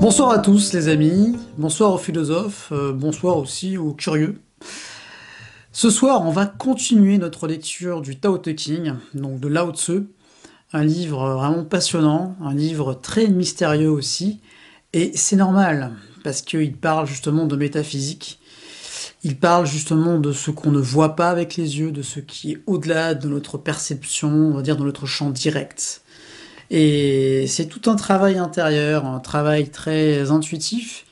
Bonsoir à tous les amis, bonsoir aux philosophes, bonsoir aussi aux curieux. Ce soir, on va continuer notre lecture du Tao Te Ching, donc de Lao Tzu, un livre vraiment passionnant, un livre très mystérieux aussi, et c'est normal, parce qu'il parle justement de métaphysique, il parle justement de ce qu'on ne voit pas avec les yeux, de ce qui est au-delà de notre perception, on va dire de notre champ direct. Et c'est tout un travail intérieur, un travail très intuitif,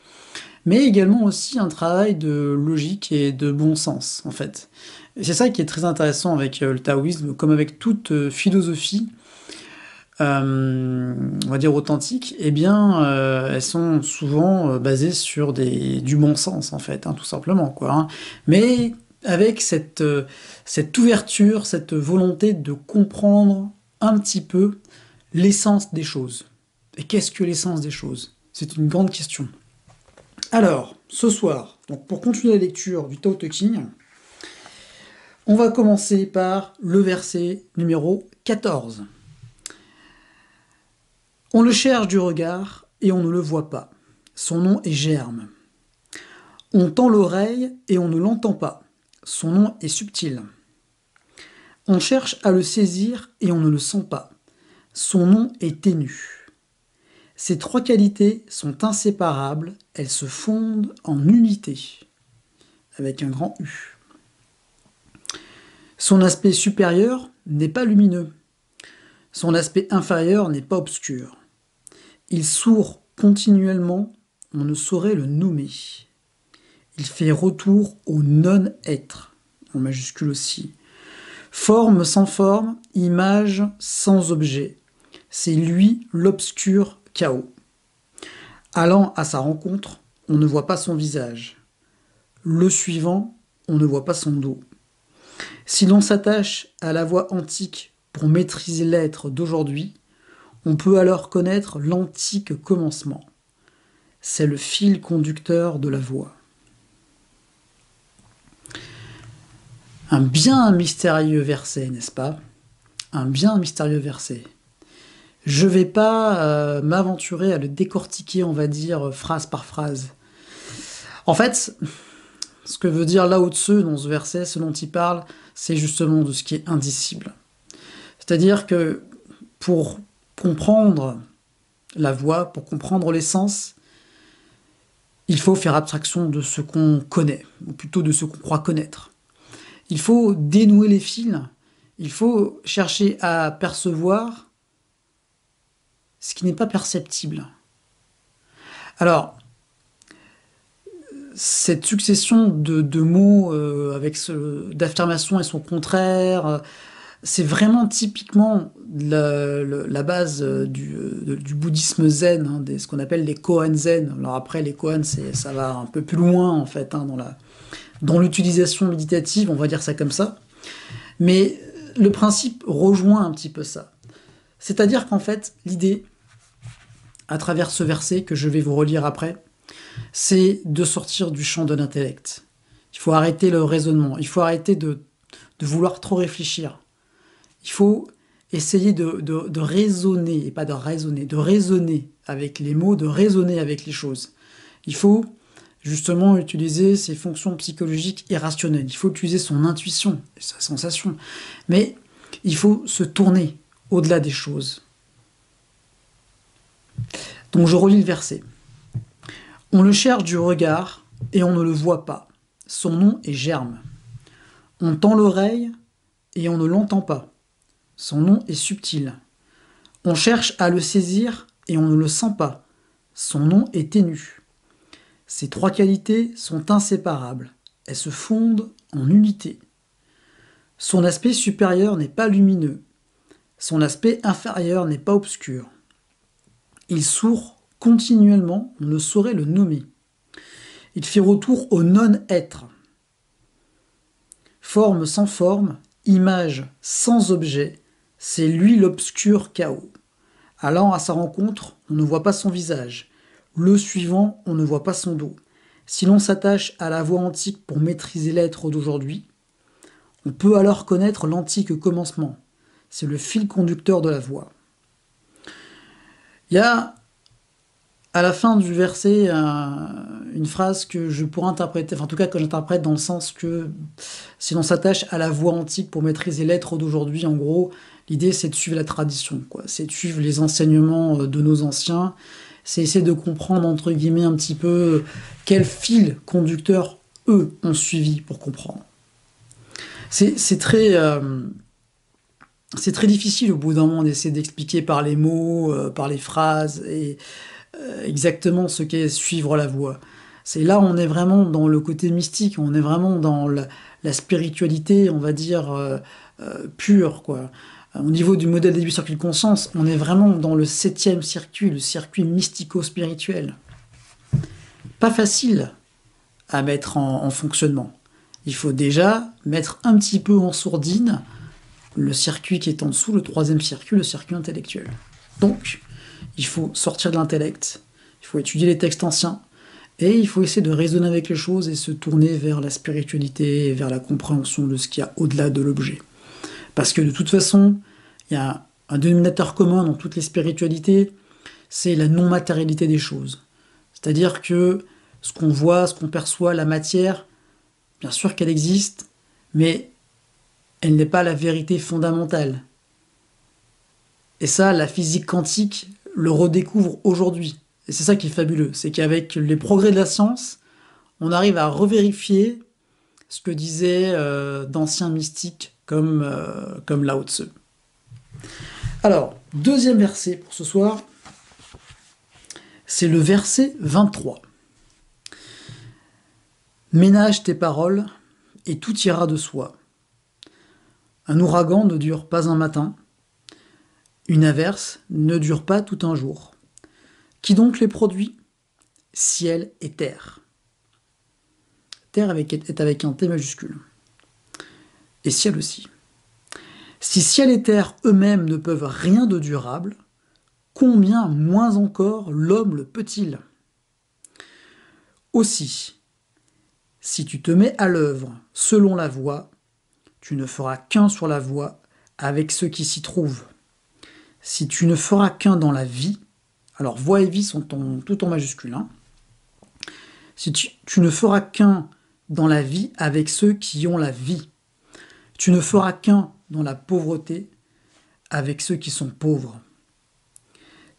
mais également aussi un travail de logique et de bon sens, en fait. Et c'est ça qui est très intéressant avec le taoïsme, comme avec toute philosophie, on va dire authentique, eh bien, elles sont souvent basées sur du bon sens, en fait, hein, tout simplement, quoi. Hein. Mais avec cette ouverture, cette volonté de comprendre un petit peu l'essence des choses. Et qu'est-ce que l'essence des choses? C'est une grande question. Alors, ce soir, donc pour continuer la lecture du Tao Te Ching, on va commencer par le verset numéro 14. On le cherche du regard et on ne le voit pas. Son nom est Germe. On tend l'oreille et on ne l'entend pas. Son nom est subtil. On cherche à le saisir et on ne le sent pas. Son nom est ténu. Ces trois qualités sont inséparables, elles se fondent en unité, avec un grand U. Son aspect supérieur n'est pas lumineux. Son aspect inférieur n'est pas obscur. Il sourd continuellement, on ne saurait le nommer. Il fait retour au non-être, en majuscule aussi. Forme sans forme, image sans objet. C'est lui l'obscur chaos. Allant à sa rencontre, on ne voit pas son visage. Le suivant, on ne voit pas son dos. Si l'on s'attache à la voie antique pour maîtriser l'être d'aujourd'hui, on peut alors connaître l'antique commencement. C'est le fil conducteur de la voie. Un bien mystérieux verset, n'est-ce pas? Un bien mystérieux verset. Je ne vais pas m'aventurer à le décortiquer, on va dire, phrase par phrase. En fait, ce que veut dire Lao Tzu dans ce verset, ce dont il parle, c'est justement de ce qui est indicible. C'est-à-dire que pour comprendre la voie, pour comprendre l'essence, il faut faire abstraction de ce qu'on connaît, ou plutôt de ce qu'on croit connaître. Il faut dénouer les fils, il faut chercher à percevoir ce qui n'est pas perceptible. Alors, cette succession de mots d'affirmations et son contraire, c'est vraiment typiquement la base du bouddhisme zen, hein, ce qu'on appelle les koan zen. Alors après, les koans, ça va un peu plus loin en fait, hein, dans l'utilisation méditative, on va dire ça comme ça. Mais le principe rejoint un petit peu ça. C'est-à-dire qu'en fait, l'idée, à travers ce verset que je vais vous relire après, c'est de sortir du champ de l'intellect. Il faut arrêter le raisonnement, il faut arrêter de vouloir trop réfléchir. Il faut essayer de raisonner, et pas de raisonner, de raisonner avec les mots, de raisonner avec les choses. Il faut justement utiliser ses fonctions psychologiques irrationnelles. Il faut utiliser son intuition, sa sensation. Mais il faut se tourner au-delà des choses. Donc je relis le verset. On le cherche du regard et on ne le voit pas. Son nom est Germe. On tend l'oreille et on ne l'entend pas. Son nom est subtil. On cherche à le saisir et on ne le sent pas. Son nom est ténu. Ces trois qualités sont inséparables. Elles se fondent en unité. Son aspect supérieur n'est pas lumineux. Son aspect inférieur n'est pas obscur. Il sourd continuellement, on ne saurait le nommer. Il fait retour au non-être. Forme sans forme, image sans objet, c'est lui l'obscur chaos. Allant à sa rencontre, on ne voit pas son visage. Le suivant, on ne voit pas son dos. Si l'on s'attache à la voie antique pour maîtriser l'être d'aujourd'hui, on peut alors connaître l'antique commencement. C'est le fil conducteur de la voie. Il y a à la fin du verset une phrase que je pourrais interpréter, enfin en tout cas que j'interprète dans le sens que si l'on s'attache à la voie antique pour maîtriser l'être d'aujourd'hui, en gros, l'idée c'est de suivre la tradition, quoi. C'est de suivre les enseignements de nos anciens, c'est essayer de comprendre entre guillemets un petit peu quel fil conducteur eux ont suivi pour comprendre. C'est très, c'est très difficile au bout d'un moment d'essayer d'expliquer par les mots, par les phrases, et exactement ce qu'est suivre la voie. C'est là on est vraiment dans le côté mystique, on est vraiment dans la spiritualité, on va dire, pure, quoi. Au niveau du modèle des 8 circuits de conscience, on est vraiment dans le 7e circuit, le circuit mystico-spirituel. Pas facile à mettre en fonctionnement. Il faut déjà mettre un petit peu en sourdine le circuit qui est en dessous, le 3e circuit, le circuit intellectuel. Donc, il faut sortir de l'intellect, il faut étudier les textes anciens, et il faut essayer de raisonner avec les choses et se tourner vers la spiritualité et vers la compréhension de ce qu'il y a au-delà de l'objet. Parce que de toute façon, il y a un dénominateur commun dans toutes les spiritualités, c'est la non-matérialité des choses. C'est-à-dire que ce qu'on voit, ce qu'on perçoit, la matière, bien sûr qu'elle existe, mais elle n'est pas la vérité fondamentale. Et ça, la physique quantique le redécouvre aujourd'hui. Et c'est ça qui est fabuleux, c'est qu'avec les progrès de la science, on arrive à revérifier ce que disaient d'anciens mystiques comme Lao Tse. Alors, deuxième verset pour ce soir, c'est le verset 23. Ménage tes paroles et tout ira de soi. Un ouragan ne dure pas un matin, une averse ne dure pas tout un jour. Qui donc les produit? Ciel et terre. Terre est avec un T majuscule. Et ciel aussi. Si ciel et terre eux-mêmes ne peuvent rien de durable, combien moins encore l'homme le peut-il? Aussi, si tu te mets à l'œuvre selon la voie, tu ne feras qu'un sur la voie avec ceux qui s'y trouvent. Si tu ne feras qu'un dans la vie, alors voie et vie sont tout en majuscule, hein. Si tu ne feras qu'un dans la vie avec ceux qui ont la vie. Tu ne feras qu'un dans la pauvreté avec ceux qui sont pauvres.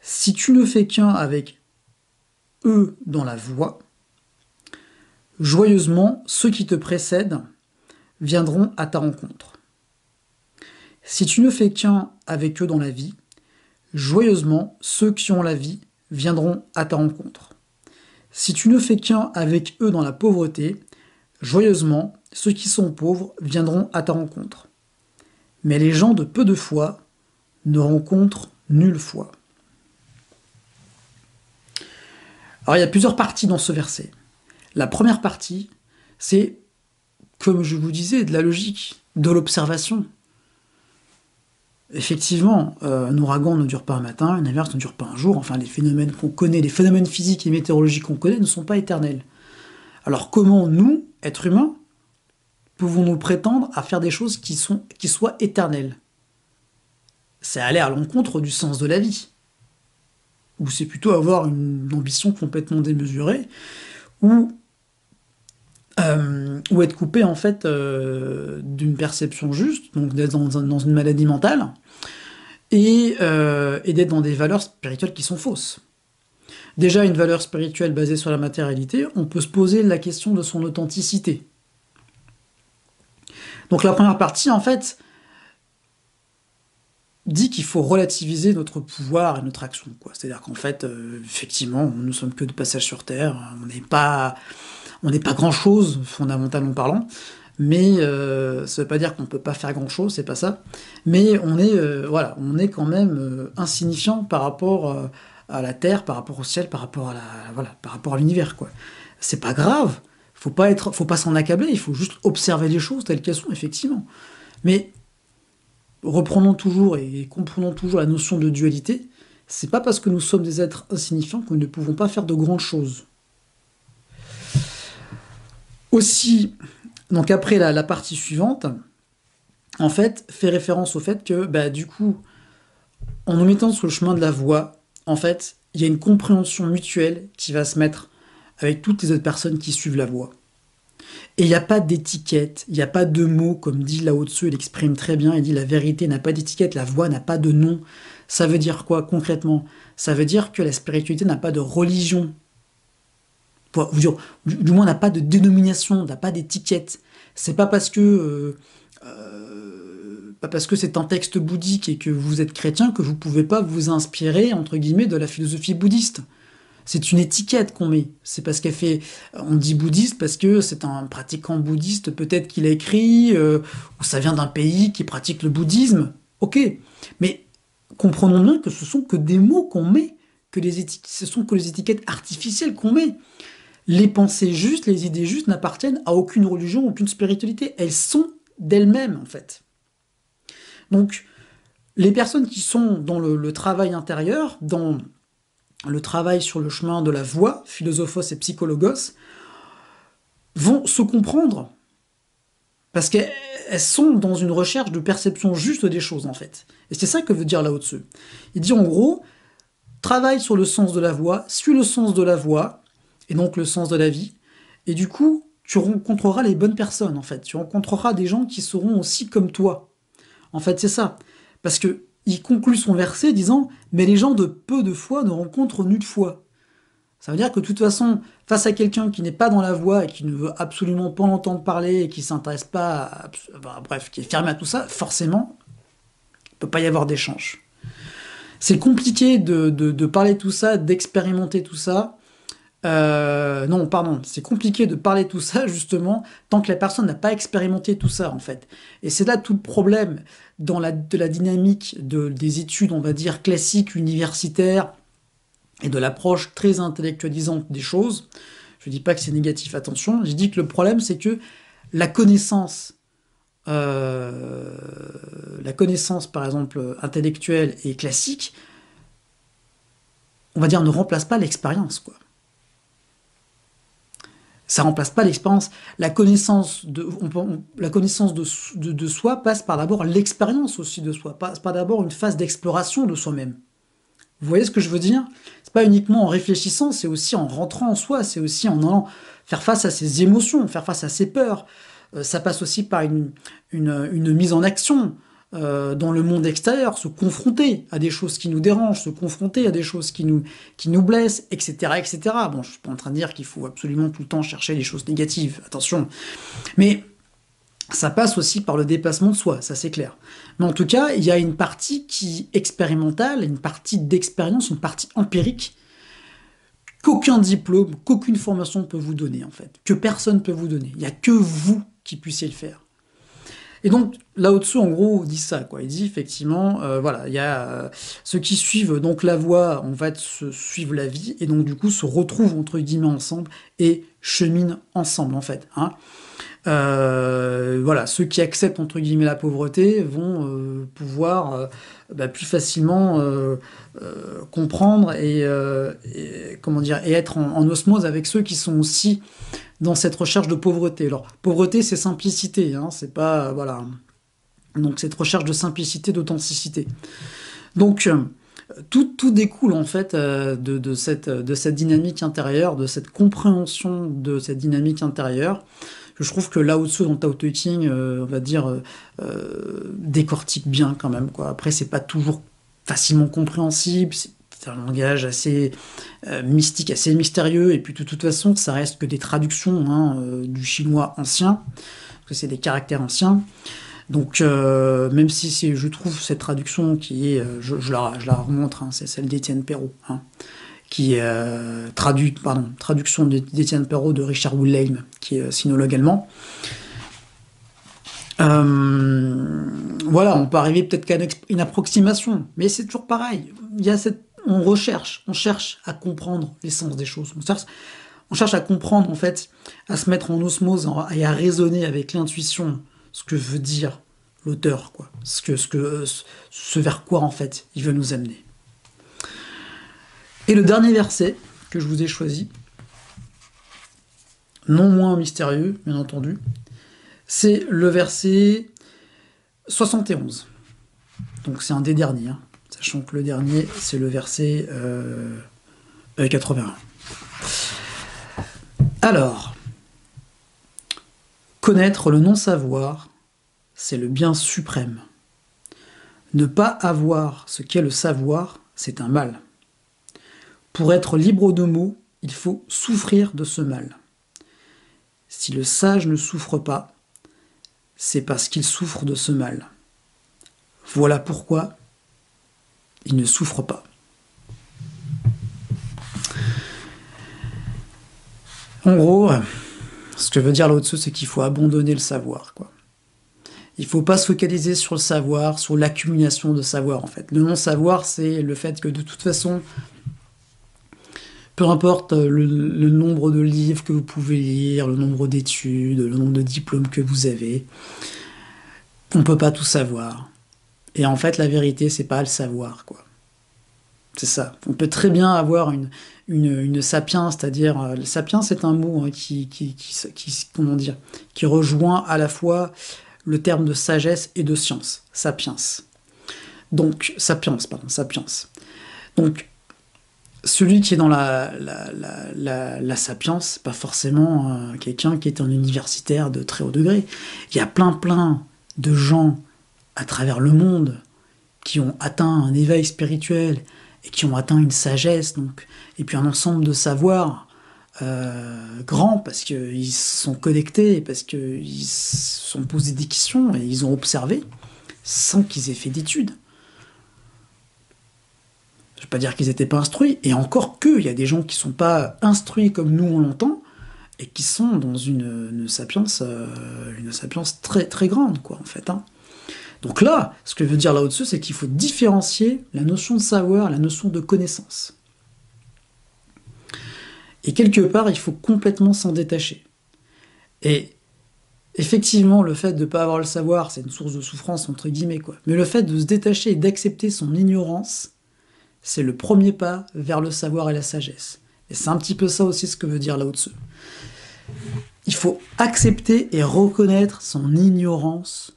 Si tu ne fais qu'un avec eux dans la voie, joyeusement ceux qui te précèdent viendront à ta rencontre. Si tu ne fais qu'un avec eux dans la vie, joyeusement ceux qui ont la vie viendront à ta rencontre. Si tu ne fais qu'un avec eux dans la pauvreté, joyeusement ceux qui sont pauvres viendront à ta rencontre. Mais les gens de peu de foi ne rencontrent nulle foi. Alors il y a plusieurs parties dans ce verset. La première partie, c'est, comme je vous disais, de la logique, de l'observation. Effectivement, un ouragan ne dure pas un matin, une averse ne dure pas un jour, enfin les phénomènes qu'on connaît, les phénomènes physiques et météorologiques qu'on connaît ne sont pas éternels. Alors comment nous, êtres humains, pouvons-nous prétendre à faire des choses qui soient éternelles? C'est aller à l'encontre du sens de la vie. Ou c'est plutôt avoir une ambition complètement démesurée, ou être coupé en fait d'une perception juste, donc d'être dans une maladie mentale, et d'être dans des valeurs spirituelles qui sont fausses. Déjà, une valeur spirituelle basée sur la matérialité, on peut se poser la question de son authenticité. Donc la première partie, en fait, dit qu'il faut relativiser notre pouvoir et notre action, quoi. C'est-à-dire qu'en fait, effectivement, nous sommes que de passage sur Terre, on n'est pas grand-chose, fondamentalement parlant, mais ça veut pas dire qu'on peut pas faire grand-chose, c'est pas ça, mais on est quand même insignifiant par rapport à la Terre, par rapport au ciel, par rapport à l'univers, quoi. C'est pas grave, faut pas s'en accabler, il faut juste observer les choses telles qu'elles sont, effectivement. Mais reprenons toujours et comprenons toujours la notion de dualité, c'est pas parce que nous sommes des êtres insignifiants que nous ne pouvons pas faire de grandes choses. Aussi, donc après la partie suivante, en fait, fait référence au fait que, du coup, en nous mettant sur le chemin de la voie, en fait, il y a une compréhension mutuelle qui va se mettre avec toutes les autres personnes qui suivent la voie. Et il n'y a pas d'étiquette, il n'y a pas de mots, comme dit Lao Tzu, il exprime très bien, il dit la vérité n'a pas d'étiquette, la voie n'a pas de nom. Ça veut dire quoi concrètement? Ça veut dire que la spiritualité n'a pas de religion. Du moins n'a pas de dénomination, n'a pas d'étiquette. C'est pas parce que c'est un texte bouddhique et que vous êtes chrétien que vous pouvez pas vous inspirer, entre guillemets, de la philosophie bouddhiste. C'est une étiquette qu'on met. C'est parce qu'elle fait. On dit bouddhiste parce que c'est un pratiquant bouddhiste, peut-être qu'il a écrit, ou ça vient d'un pays qui pratique le bouddhisme. Ok. Mais comprenons bien que ce sont que des mots qu'on met, ce sont que les étiquettes artificielles qu'on met. Les pensées justes, les idées justes n'appartiennent à aucune religion, aucune spiritualité. Elles sont d'elles-mêmes, en fait. Donc, les personnes qui sont dans le travail intérieur, dans le travail sur le chemin de la voie, philosophos et psychologos, vont se comprendre. Parce qu'elles sont dans une recherche de perception juste des choses, en fait. Et c'est ça que veut dire Lao Tzu. Il dit en gros, travaille sur le sens de la voie, suis le sens de la voie, et donc le sens de la vie, et du coup, tu rencontreras les bonnes personnes, en fait. Tu rencontreras des gens qui seront aussi comme toi. En fait, c'est ça. Parce que il conclut son verset disant « Mais les gens de peu de foi ne rencontrent nulle foi ». Ça veut dire que de toute façon, face à quelqu'un qui n'est pas dans la voie et qui ne veut absolument pas entendre parler et qui ne s'intéresse pas, bref, qui est fermé à tout ça, forcément, il ne peut pas y avoir d'échange. C'est compliqué de parler de tout ça, d'expérimenter tout ça. C'est compliqué de parler de tout ça, justement, tant que la personne n'a pas expérimenté tout ça, en fait. Et c'est là tout le problème de la dynamique des études, on va dire, classiques, universitaires, et de l'approche très intellectualisante des choses. Je ne dis pas que c'est négatif, attention. Je dis que le problème, c'est que la connaissance, par exemple, intellectuelle et classique, on va dire, ne remplace pas l'expérience, quoi. Ça remplace pas l'expérience. La connaissance de soi passe par d'abord l'expérience aussi de soi, passe par d'abord une phase d'exploration de soi-même. Vous voyez ce que je veux dire? C'est pas uniquement en réfléchissant, c'est aussi en rentrant en soi, c'est aussi en allant faire face à ses émotions, faire face à ses peurs. Ça passe aussi par une mise en action dans le monde extérieur, se confronter à des choses qui nous dérangent, se confronter à des choses qui nous blessent, etc., etc. Bon, je suis pas en train de dire qu'il faut absolument tout le temps chercher des choses négatives, attention. Mais ça passe aussi par le dépassement de soi, ça c'est clair. Mais en tout cas, il y a une partie qui est expérimentale, une partie d'expérience, une partie empirique, qu'aucun diplôme, qu'aucune formation ne peut vous donner, en fait. Que personne ne peut vous donner. Il n'y a que vous qui puissiez le faire. Et donc, Lao Tzu, en gros, dit ça, quoi. Il dit, effectivement, il y a ceux qui suivent donc la voie, on va se suivre la vie, et donc, du coup, se retrouvent, entre guillemets, ensemble, et cheminent ensemble, en fait, hein. Ceux qui acceptent entre guillemets la pauvreté vont pouvoir plus facilement comprendre et être en osmose avec ceux qui sont aussi dans cette recherche de pauvreté. Alors pauvreté, c'est simplicité, hein, c'est pas donc cette recherche de simplicité, d'authenticité. Donc tout découle en fait de cette dynamique intérieure, de cette compréhension de cette dynamique intérieure. Je trouve que Lao Tzu dans Tao Te Ching, décortique bien quand même, quoi. Après, c'est pas toujours facilement compréhensible, c'est un langage assez mystique, assez mystérieux, et puis de toute façon, ça reste que des traductions du chinois ancien, parce que c'est des caractères anciens. Donc, même si je trouve cette traduction qui est, je la remontre, c'est celle d'Étienne Perrault, qui est traduction d'Étienne Perrault de Richard Wilhelm, qui est sinologue allemand. On peut arriver peut-être qu'à une approximation, mais c'est toujours pareil. On cherche à comprendre l'essence des choses. On cherche à comprendre, en fait, à se mettre en osmose et à raisonner avec l'intuition, ce que veut dire l'auteur, quoi. Ce vers quoi, en fait, il veut nous amener. Et le dernier verset que je vous ai choisi, non moins mystérieux, bien entendu, c'est le verset 71. Donc c'est un des derniers, sachant que le dernier, c'est le verset 81. Alors, connaître le non-savoir, c'est le bien suprême. Ne pas avoir ce qu'est le savoir, c'est un mal. Pour être libre de mots, il faut souffrir de ce mal. Si le sage ne souffre pas, c'est parce qu'il souffre de ce mal. Voilà pourquoi il ne souffre pas. En gros, ce que veut dire Lao Tzu, c'est qu'il faut abandonner le savoir, quoi. Il ne faut pas se focaliser sur le savoir, sur l'accumulation de savoir, en fait. Le non-savoir, c'est le fait que, de toute façon, peu importe le nombre de livres que vous pouvez lire, le nombre d'études, le nombre de diplômes que vous avez, on ne peut pas tout savoir. Et en fait, la vérité, c'est pas le savoir, quoi. C'est ça. On peut très bien avoir une sapiens, c'est-à-dire... le sapiens, c'est un mot hein, comment dire, qui rejoint à la fois le terme de sagesse et de science. Sapiens. Donc, sapiens. Donc, celui qui est dans la sapiens, c'est pas forcément quelqu'un qui est un universitaire de très haut degré. Il y a plein de gens à travers le monde qui ont atteint un éveil spirituel et qui ont atteint une sagesse, donc, et puis un ensemble de savoirs grands, parce qu'ils sont connectés, parce qu'ils se sont posés des questions, et ils ont observé, sans qu'ils aient fait d'études. Je ne veux pas dire qu'ils n'étaient pas instruits, et encore que, il y a des gens qui ne sont pas instruits comme nous on l'entend, et qui sont dans une sapiens très, très grande, quoi, en fait, hein. Donc là, ce que veut dire Lao Tzu, c'est qu'il faut différencier la notion de savoir et la notion de connaissance. Et quelque part, il faut complètement s'en détacher. Et effectivement, le fait de ne pas avoir le savoir, c'est une source de souffrance, entre guillemets, quoi. Mais le fait de se détacher et d'accepter son ignorance, c'est le premier pas vers le savoir et la sagesse. Et c'est un petit peu ça aussi ce que veut dire Lao Tzu. Il faut accepter et reconnaître son ignorance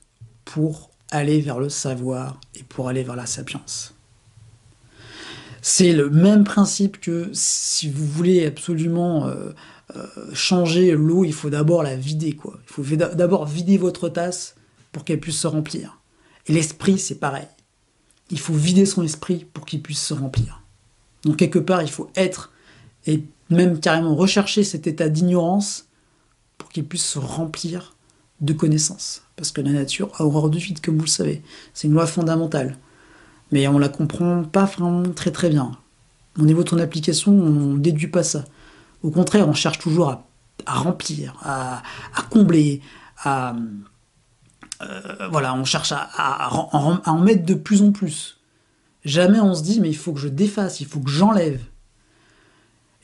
pour aller vers le savoir et pour aller vers la sapiens. C'est le même principe que si vous voulez absolument changer l'eau, il faut d'abord la vider, quoi. Il faut d'abord vider votre tasse pour qu'elle puisse se remplir. Et l'esprit, c'est pareil. Il faut vider son esprit pour qu'il puisse se remplir. Donc quelque part, il faut être, et même carrément rechercher cet état d'ignorance pour qu'il puisse se remplir de connaissances. Parce que la nature a horreur du vide, comme vous le savez. C'est une loi fondamentale. Mais on la comprend pas vraiment très très bien. Au niveau de ton application, on ne déduit pas ça. Au contraire, on cherche toujours à remplir, à combler, voilà, on cherche à en mettre de plus en plus. Jamais on se dit, mais il faut que je défasse, il faut que j'enlève.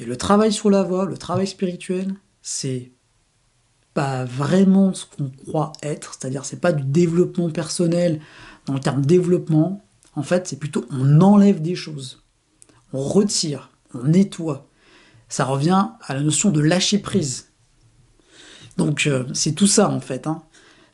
Et le travail sur la voie, le travail spirituel, c'est pas vraiment ce qu'on croit être, c'est-à-dire c'est pas du développement personnel dans le terme développement, en fait c'est plutôt on enlève des choses, on retire, on nettoie. Ça revient à la notion de lâcher prise. Donc c'est tout ça en fait, hein.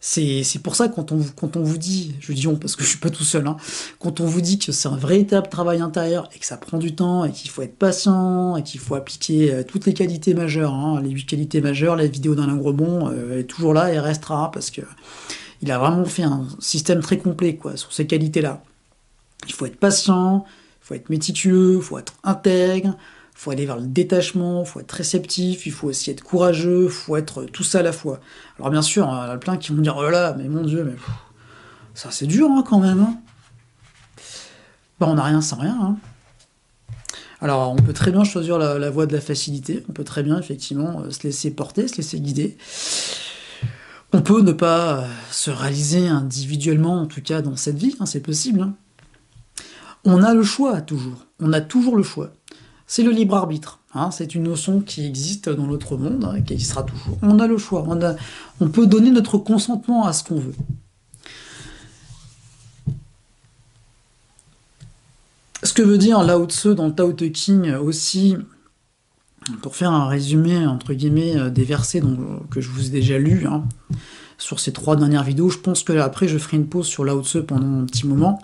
C'est pour ça quand on vous dit, je dis on parce que je suis pas tout seul, hein, quand on vous dit que c'est un véritable travail intérieur et que ça prend du temps et qu'il faut être patient et qu'il faut appliquer toutes les qualités majeures, hein, les 8 qualités majeures, la vidéo d'Alain Grebon est toujours là et restera parce que il a vraiment fait un système très complet quoi sur ces qualités-là. Il faut être patient, il faut être méticuleux, il faut être intègre, il faut aller vers le détachement, il faut être réceptif, il faut aussi être courageux, il faut être tout ça à la fois. Alors bien sûr, il y en a plein qui vont dire « Oh là là, mais mon Dieu, mais ça c'est dur hein, quand même. Hein. » Bah, on n'a rien sans rien. Hein. Alors on peut très bien choisir la voie de la facilité, on peut très bien effectivement se laisser porter, se laisser guider. On peut ne pas se réaliser individuellement, en tout cas dans cette vie, hein, c'est possible. Hein. On a le choix toujours, on a toujours le choix. C'est le libre arbitre, hein, c'est une notion qui existe dans notre monde, hein, et qui existera toujours. On a le choix, on peut donner notre consentement à ce qu'on veut. Ce que veut dire Lao Tzu dans le Tao Te Ching aussi, pour faire un résumé, entre guillemets, des versets que je vous ai déjà lus, hein, sur ces 3 dernières vidéos, je pense que là, après je ferai une pause sur Lao Tzu pendant un petit moment.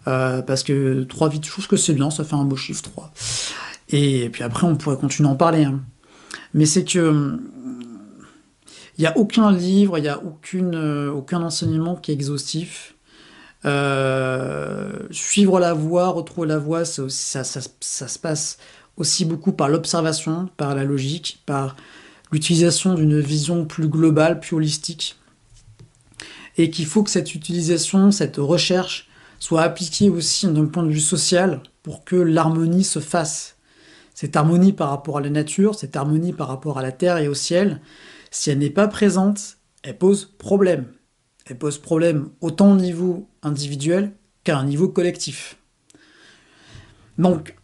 parce que 3 vies, je trouve que c'est bien, ça fait un beau chiffre 3. Et puis après, on pourrait continuer à en parler, hein. Mais c'est que il n'y a aucun livre, il n'y a aucun enseignement qui est exhaustif. Suivre la voie, retrouver la voie, ça se passe aussi beaucoup par l'observation, par la logique, par l'utilisation d'une vision plus globale, plus holistique. Et qu'il faut que cette utilisation, cette recherche, soit appliquée aussi d'un point de vue social pour que l'harmonie se fasse. Cette harmonie par rapport à la nature, cette harmonie par rapport à la terre et au ciel, si elle n'est pas présente, elle pose problème. Elle pose problème autant au niveau individuel qu'à un niveau collectif. Donc,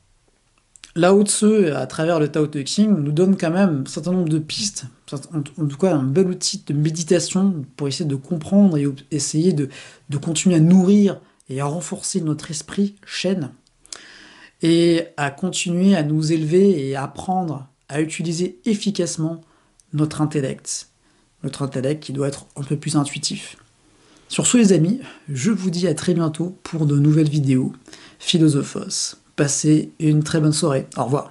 Lao Tzu, à travers le Tao Te Ching, nous donne quand même un certain nombre de pistes, en tout cas un bel outil de méditation pour essayer de comprendre et essayer de continuer à nourrir et à renforcer notre esprit Shen, et à continuer à nous élever et à apprendre à utiliser efficacement notre intellect. Notre intellect qui doit être un peu plus intuitif. Sur ce les amis, je vous dis à très bientôt pour de nouvelles vidéos Philosophos. Passez une très bonne soirée. Au revoir.